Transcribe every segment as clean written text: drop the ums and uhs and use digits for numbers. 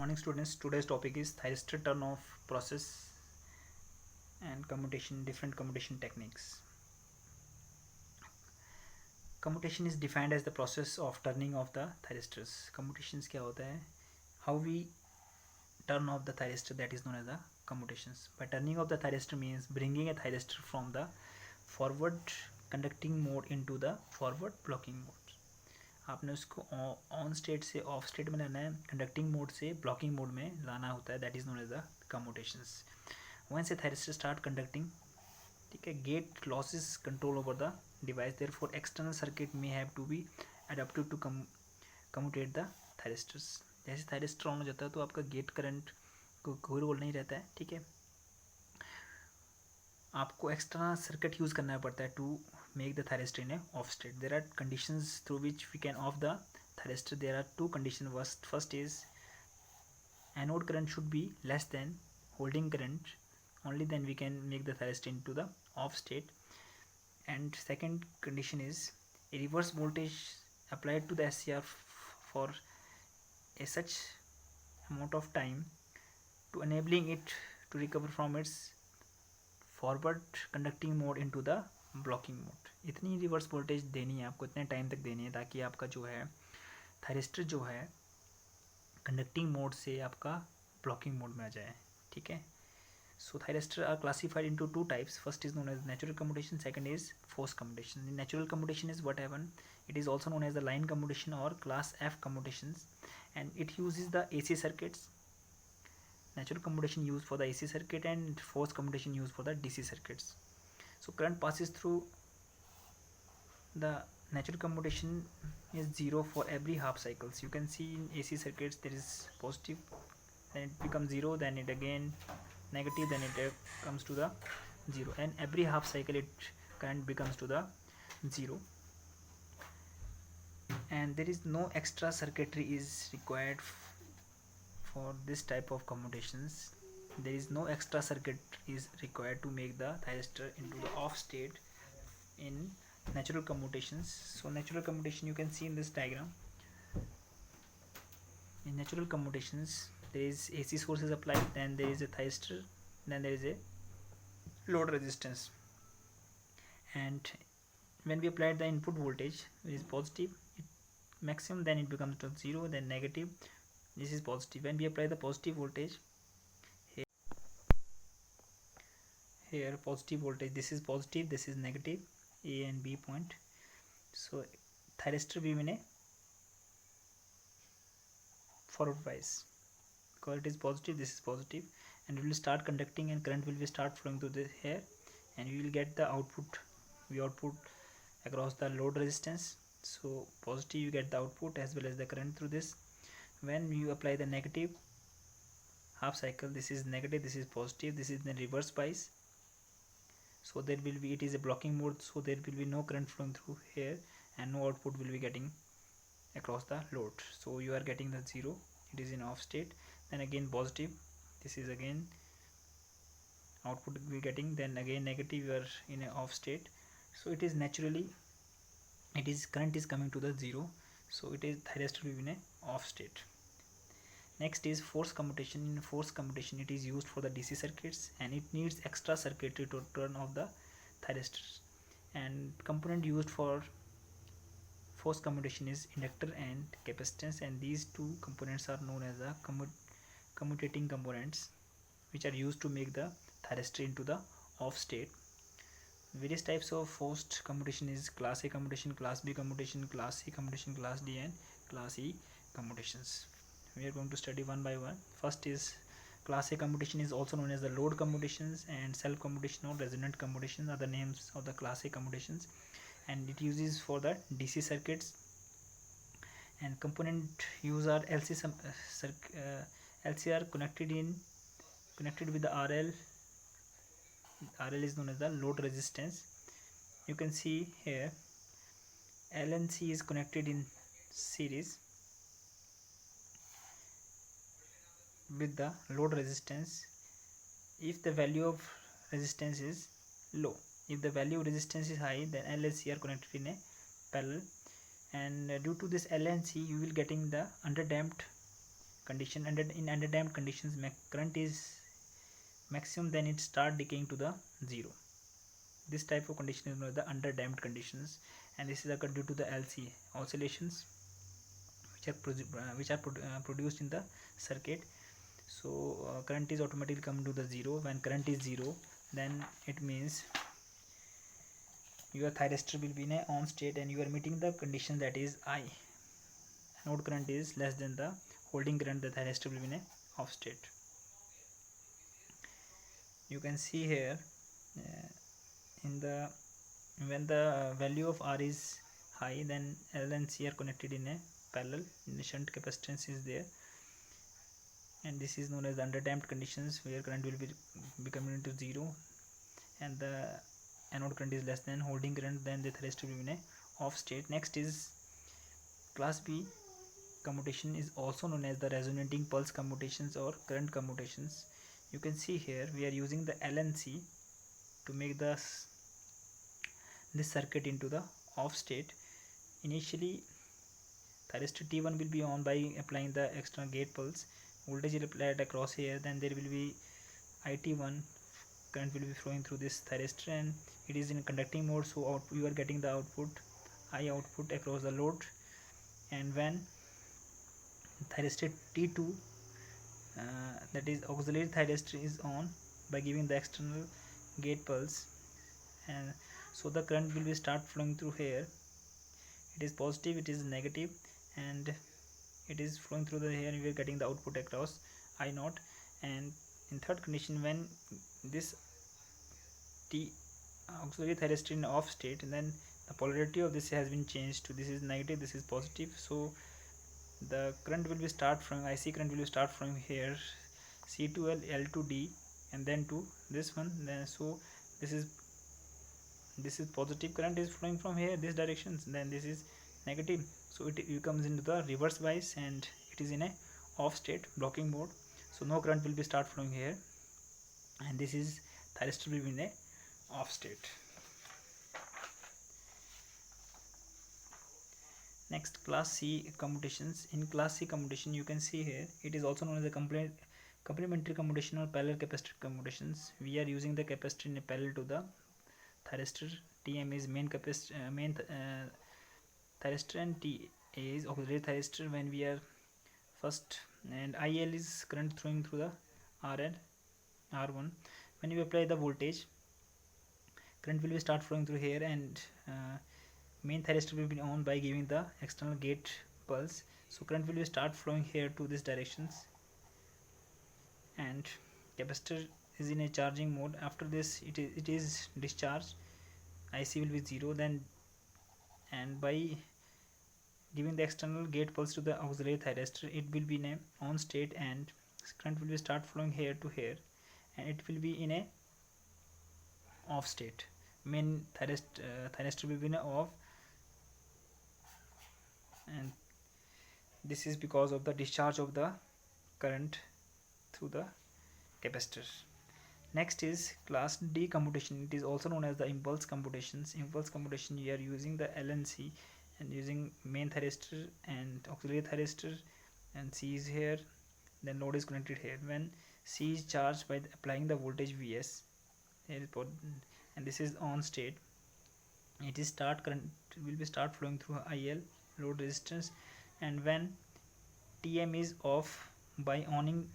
Morning students, today's topic is Thyristor turn off process and commutation, different commutation techniques. Commutation is defined as the process of turning off the thyristors. Commutations क्या होता है? How we turn off the thyristor, that is known as the commutations. By turning off the thyristor means bringing a thyristor from the forward conducting mode into the forward blocking mode. आपने उसको on state से off state में लाना है, conducting mode से blocking mode में लाना होता है. That is known as the commutations. When से थायरिस्टर स्टार्ट कंडक्टिंग, ठीक है, gate loses control over the device, therefore external circuit may have to be adopted to commutate the thyristors. जैसे thyristor on हो जाता है तो आपका गेट करंट को कोई रोल नहीं रहता है. ठीक है, आपको एक्स्ट्रा सर्किट यूज़ करना पड़ता है to make the thyristor in a off state. There are conditions through which we can off the thyristor. There are two conditions. First is anode current should be less than holding current. Only then we can make the thyristor into the off state. And second condition is a reverse voltage applied to the SCR for a such amount of time to enabling it to recover from its forward conducting mode into the blocking mode. इतनी reverse voltage देनी है आपको, इतने time तक देनी है ताकि आपका जो है थायरिस्टर जो है कंडक्टिंग मोड से आपका ब्लॉकिंग मोड में आ जाए. ठीक है, so thyristor are classified into two types. First is known as natural commutation, second is force commutation. Natural commutation is what haven, it is also known as the line commutation और class F commutations, and it uses the AC circuits. Natural commutation used for the AC circuit and force commutation used for the DC circuits. So current passes through the natural commutation is 0 for every half cycles. You can see in AC circuits there is positive, then it becomes 0, then it again negative, then it comes to the 0, and every half cycle it current becomes to the 0, and there is no extra circuitry is required for this type of commutations. There is no extra circuit is required to make the thyristor into the off state in natural commutations. So natural commutation you can see in this diagram. In natural commutations there is AC source is applied, then there is a thyristor, then there is a load resistance, and when we apply the input voltage, it is positive, maximum, then it becomes to 0, then negative. This is positive. When we apply the positive voltage here positive voltage, this is positive, this is negative, A and B point. So thyristor भी मैंने forward bias, because it is positive, this is positive, and it will start conducting and current will be start flowing to this here, and you will get the output. We output across the load resistance. So positive you get the output as well as the current through this. When you apply the negative half cycle, this is negative, this is positive, this is the reverse bias. So there will be, it is a blocking mode, so there will be no current flowing through here and no output will be getting across the load. So you are getting the 0, it is in off state. Then again positive, this is again output will be getting, then again negative, you are in a off state. So it is naturally, it is current is coming to the 0, so it is thyristor will be in a off state. Next is force commutation. In force commutation it is used for the DC circuits and it needs extra circuitry to turn off the thyristors, and component used for force commutation is inductor and capacitance, and these two components are known as the commutating components, which are used to make the thyristor into the off state. Various types of forced commutation is class A commutation, class B commutation, class C commutation, class D and class E commutations. We are going to study one by one. First is class A commutation, is also known as the load commutations, and self commutation or resonant commutations are the names of the class A commutations, and it uses for the DC circuits. And component use are LCR connected with the RL. RL is known as the load resistance. You can see here LNC is connected in series with the load resistance if the value of resistance is low. If the value of resistance is high, then LNC are connected in a parallel, and due to this LNC you will getting the underdamped condition, and in underdamped conditions current is maximum, then it start decaying to the zero. This type of condition is known as the underdamped conditions, and this is occurred due to the LC oscillations which are produced in the circuit. So current is automatically come to the zero. When current is zero, then it means your thyristor will be in a on state and you are meeting the condition, that is I. Node current is less than the holding current, the thyristor will be in a off state. You can see here in the when the value of R is high, then L and C are connected in a parallel, in the shunt capacitance is there, and this is known as the underdamped conditions, where current will be becoming into zero and the anode current is less than holding current, then the thyristor will be in a off state. Next is class B commutation, is also known as the resonating pulse commutations or current commutations. You can see here we are using the LNC to make this circuit into the off state. Initially thyristor T1 will be on by applying the external gate pulse, voltage is applied across here, then there will be IT1, current will be flowing through this thyristor and it is in conducting mode, so you are getting the output I output across the load. And when thyristor T2 that is auxiliary thyristor is on by giving the external gate pulse, and so the current will be start flowing through here. It is positive, it is negative, and it is flowing through the here, we are getting the output across I naught. And in third condition, when this T auxiliary thyristor in off state, and then the polarity of this has been changed to this is negative, this is positive, so the current will be start from IC current will be start from here C to L, L to D, and then to this one. Then so this is positive current is flowing from here this direction, then this is negative, so it comes into the reverse bias and it is in a off state blocking mode, so no current will be start flowing here, and this is thyristor will be in a off state. Next, class C commutations. In class C commutation, you can see here it is also known as the complementary commutation or parallel capacitor commutations. We are using the capacitor in a parallel to the thyristor. Tm is main thyristor and Ta is auxiliary thyristor. When we are first, and IL is current flowing through the R1. When you apply the voltage, current will be start flowing through here, and main thyristor will be on by giving the external gate pulse, so current will be start flowing here to this directions, and capacitor is in a charging mode. After this it is discharged, IC will be 0, then and by giving the external gate pulse to the auxiliary thyristor, it will be in a on state and current will be start flowing here to here, and it will be in a off state. Main thyristor will be in a off, and this is because of the discharge of the current through the capacitor. Next is class D commutation. It is also known as the impulse commutations. Impulse commutation, you are using the LNC and using main thyristor and auxiliary thyristor, and C is here, then load is connected here. When C is charged by applying the voltage Vs here, and this is on state, it is start current will be start flowing through IL load resistance, and when Tm is off by on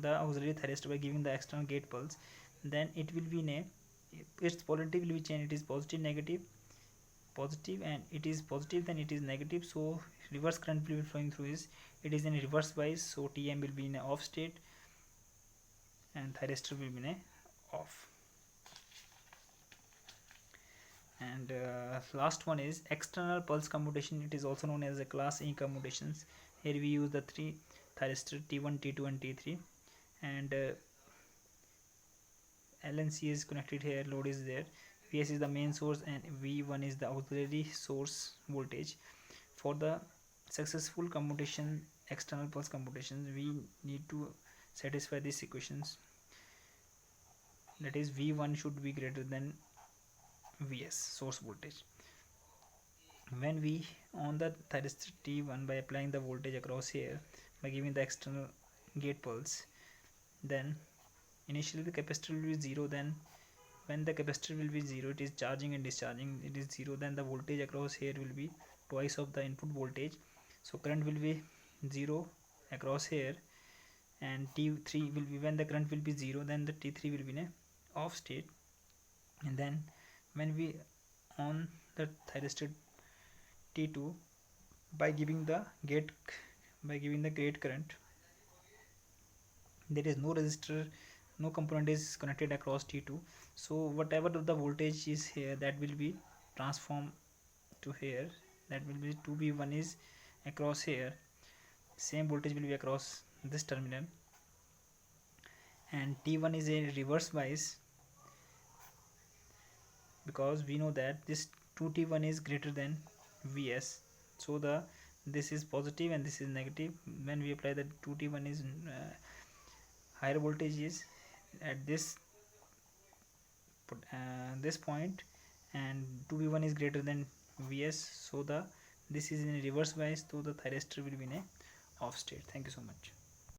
the auxiliary thyristor by giving the external gate pulse, then it will be in a, its polarity will be changed, it is positive negative positive, and it is positive then it is negative, so reverse current will be flowing through it is in a reverse bias, so Tm will be in a off state and thyristor will be in a off. And last one is external pulse commutation. It is also known as the class E commutations. Here we use the three thyristor T1, T2 and T3, and LNC is connected here, load is there, Vs is the main source and V1 is the auxiliary source voltage. For the successful commutation, external pulse commutations, we need to satisfy these equations, that is V1 should be greater than Vs source voltage. When we on the thyristor T1 by applying the voltage across here, by giving the external gate pulse. Then initially the capacitor will be 0, then when the capacitor will be 0, it is charging and discharging, it is 0, then the voltage across here will be twice of the input voltage, so current will be 0 across here, and T3 will be, when the current will be 0, then the T3 will be in a off state. And then when we on the thyristor T2 by giving the gate current, there is no resistor, no component is connected across T2, so whatever the voltage is here, that will be transformed to here, that will be 2V1 is across here, same voltage will be across this terminal, and T1 is a reverse bias, because we know that this 2T1 is greater than Vs, so the this is positive and this is negative. When we apply the 2T1 is higher voltage is at this point, and 2V1 is greater than Vs, so the this is in a reverse bias, so the thyristor will be in a off state. Thank you so much.